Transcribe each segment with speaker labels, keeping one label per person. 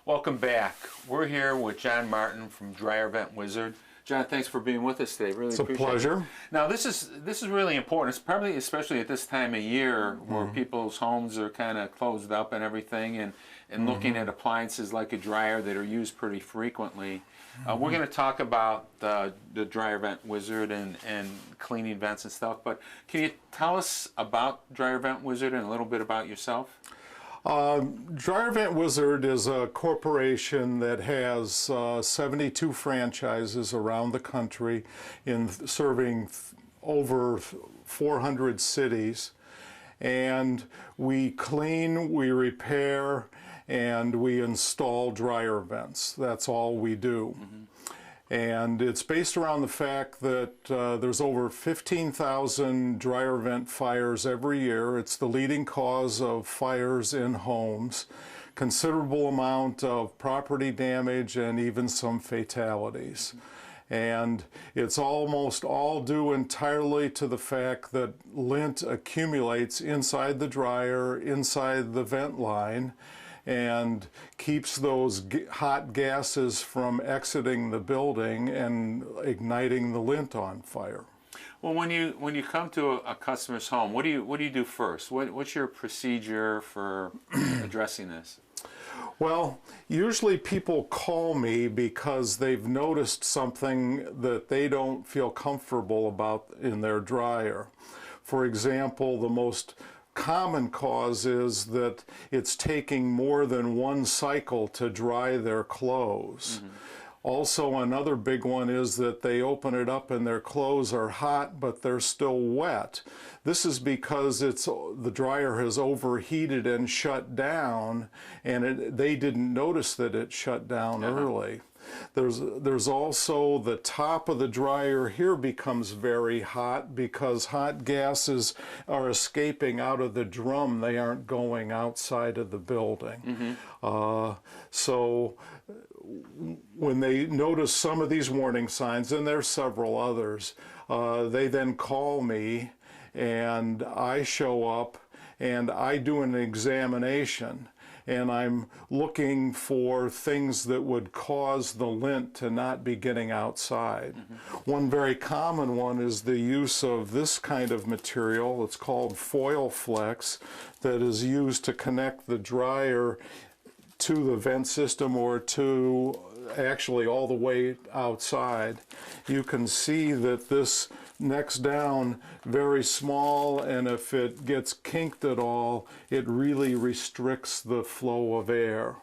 Speaker 1: Welcome back. We're here with John Martin from Dryer Vent Wizard. John, thanks for being with us today. Really
Speaker 2: It's
Speaker 1: appreciate
Speaker 2: a pleasure.
Speaker 1: it. Now, this is really important. It's probably especially at this time of year where people's homes are kind of closed up and everything, and looking at appliances like a dryer that are used pretty frequently. We're going to talk about the Dryer Vent Wizard and cleaning vents and stuff. But can you tell us about Dryer Vent Wizard and a little bit about yourself?
Speaker 2: Dryer Vent Wizard is a corporation that has 72 franchises around the country in serving over 400 cities. And we clean, we repair, and we install dryer vents. That's all we do. And it's based around the fact that there's over 15,000 dryer vent fires every year. It's the leading cause of fires in homes, considerable amount of property damage, and even some fatalities. And it's almost all due entirely to the fact that lint accumulates inside the dryer, inside the vent line, and keeps those hot gases from exiting the building and igniting the lint on fire.
Speaker 1: Well, when you come to a customer's home, what do you do first? What's your procedure for addressing this?
Speaker 2: Well, usually people call me because they've noticed something that they don't feel comfortable about in their dryer. For example, the most common cause is that it's taking more than one cycle to dry their clothes. Also, another big one is that they open it up and their clothes are hot, but they're still wet. This is because the dryer has overheated and shut down, and they didn't notice that it shut down early. There's also the top of the dryer here becomes very hot because hot gases are escaping out of the drum. They aren't going outside of the building. So when they notice some of these warning signs, and there's several others, they then call me and I show up and I do an examination. And I'm looking for things that would cause the lint to not be getting outside. One very common one is the use of this kind of material. It's called foil flex, that is used to connect the dryer to the vent system or to actually all the way outside. You can see that this necks down very small, and if it gets kinked at all, it really restricts the flow of air.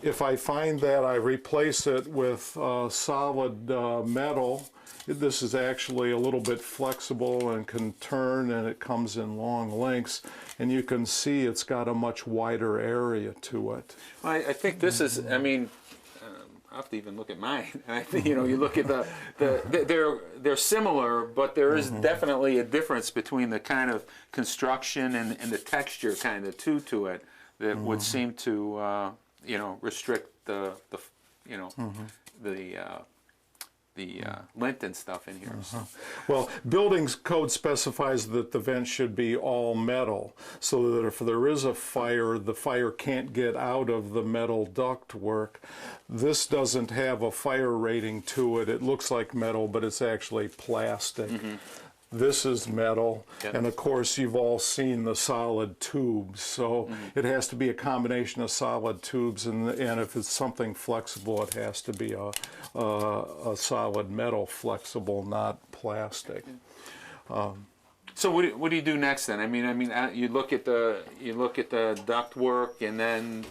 Speaker 2: If I find that, I replace it with solid metal. This is actually a little bit flexible and can turn, and it comes in long lengths, and you can see it's got a much wider area to it.
Speaker 1: I think this is, I mean, I have to even look at mine. I think, you look at they're similar, but there is definitely a difference between the kind of construction and the texture kind of to it that would seem to restrict the lint and stuff in here.
Speaker 2: Well, buildings code specifies that the vent should be all metal, so that if there is a fire, the fire can't get out of the metal ductwork. This doesn't have a fire rating to it. It looks like metal, but it's actually plastic. This is metal, and of course you've all seen the solid tubes, so it has to be a combination of solid tubes, and if it's something flexible, it has to be a solid metal flexible, not plastic.
Speaker 1: So what do you do next then? I mean, you look at the duct work, and then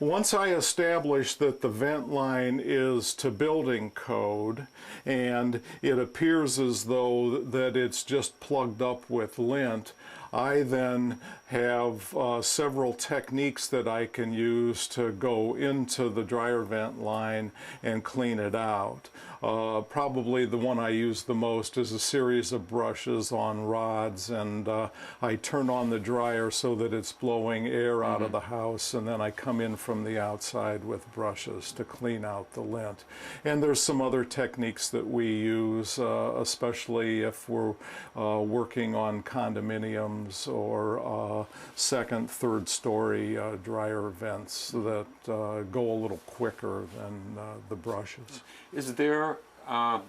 Speaker 2: once I establish that the vent line is to building code, and it appears as though that it's just plugged up with lint, I then have several techniques that I can use to go into the dryer vent line and clean it out. Probably the one I use the most is a series of brushes on rods, and I turn on the dryer so that it's blowing air out of the house, and then I come in from the outside with brushes to clean out the lint. And there's some other techniques that we use, especially if we're working on condominiums systems or second, third story dryer vents that go a little quicker than the brushes.
Speaker 1: Is there a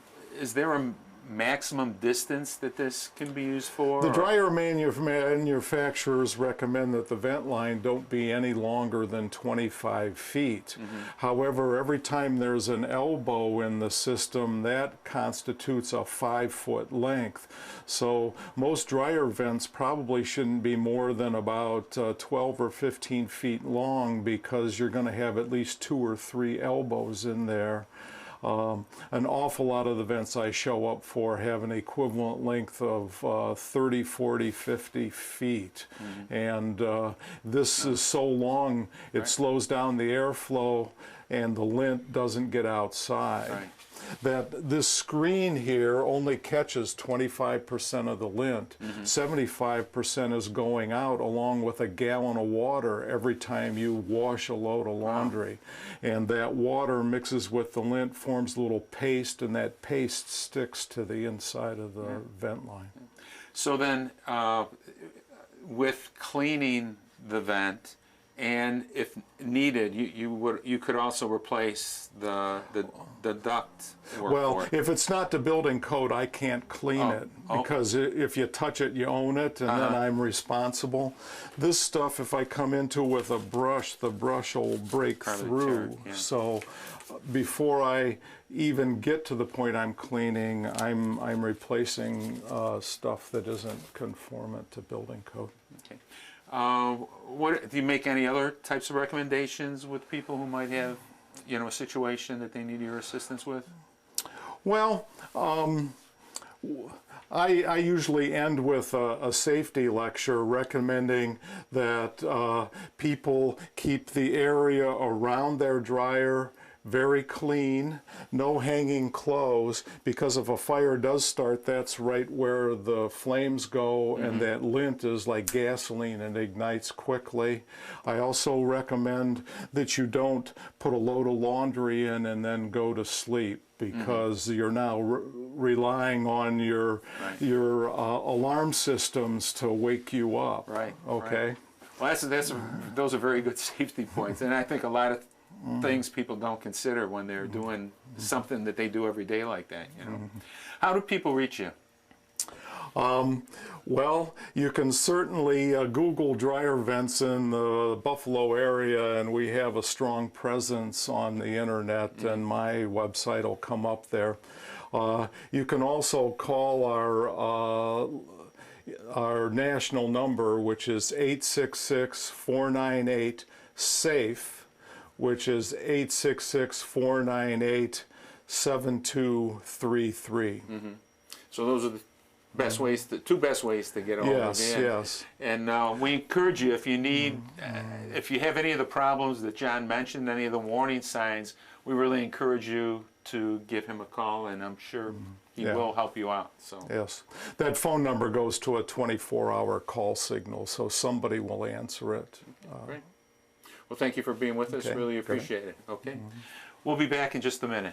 Speaker 1: maximum distance that this can be used for?
Speaker 2: The dryer manufacturers recommend that the vent line don't be any longer than 25 feet. However, every time there's an elbow in the system, that constitutes a 5-foot length. So most dryer vents probably shouldn't be more than about 12 or 15 feet long, because you're going to have at least 2 or 3 elbows in there. An awful lot of the vents I show up for have an equivalent length of 30, 40, 50 feet. And this is so long, it slows down the airflow and the lint doesn't get outside. That this screen here only catches 25% of the lint. 75% is going out, along with a gallon of water every time you wash a load of laundry. And that water mixes with the lint, forms a little paste, and that paste sticks to the inside of the vent line.
Speaker 1: So then, with cleaning the vent, and if needed, you could also replace the duct work.
Speaker 2: Well,
Speaker 1: for it.
Speaker 2: if it's not the building code, I can't clean it, because if you touch it, you own it, and then I'm responsible. This stuff, if I come into with a brush, the brush will break through. So before I even get to the point I'm cleaning, I'm replacing stuff that isn't conformant to building code.
Speaker 1: Okay. What do you make any other types of recommendations with people who might have, a situation that they need your assistance with?
Speaker 2: Well, I usually end with a safety lecture recommending that people keep the area around their dryer very clean, no hanging clothes, because if a fire does start, that's right where the flames go, and that lint is like gasoline and ignites quickly. I also recommend that you don't put a load of laundry in and then go to sleep, because you're now relying on your alarm systems to wake you up.
Speaker 1: Right.
Speaker 2: Okay.
Speaker 1: Well, those are very good safety points, and I think a lot of things people don't consider when they're doing something that they do every day like that. How do people reach you?
Speaker 2: Well, you can certainly Google dryer vents in the Buffalo area, and we have a strong presence on the internet, and my website will come up there. You can also call our national number, which is 866-498-SAFE, which is 866-498-7233.
Speaker 1: So those are the best ways, two best ways to get a hold of you.
Speaker 2: Yes.
Speaker 1: And we encourage you, if you need, if you have any of the problems that John mentioned, any of the warning signs, we really encourage you to give him a call, and I'm sure he will help you out. So
Speaker 2: yes, that phone number goes to a 24-hour call signal, so somebody will answer it.
Speaker 1: Great. Well, thank you for being with us. Really appreciate it. Okay. We'll be back in just a minute.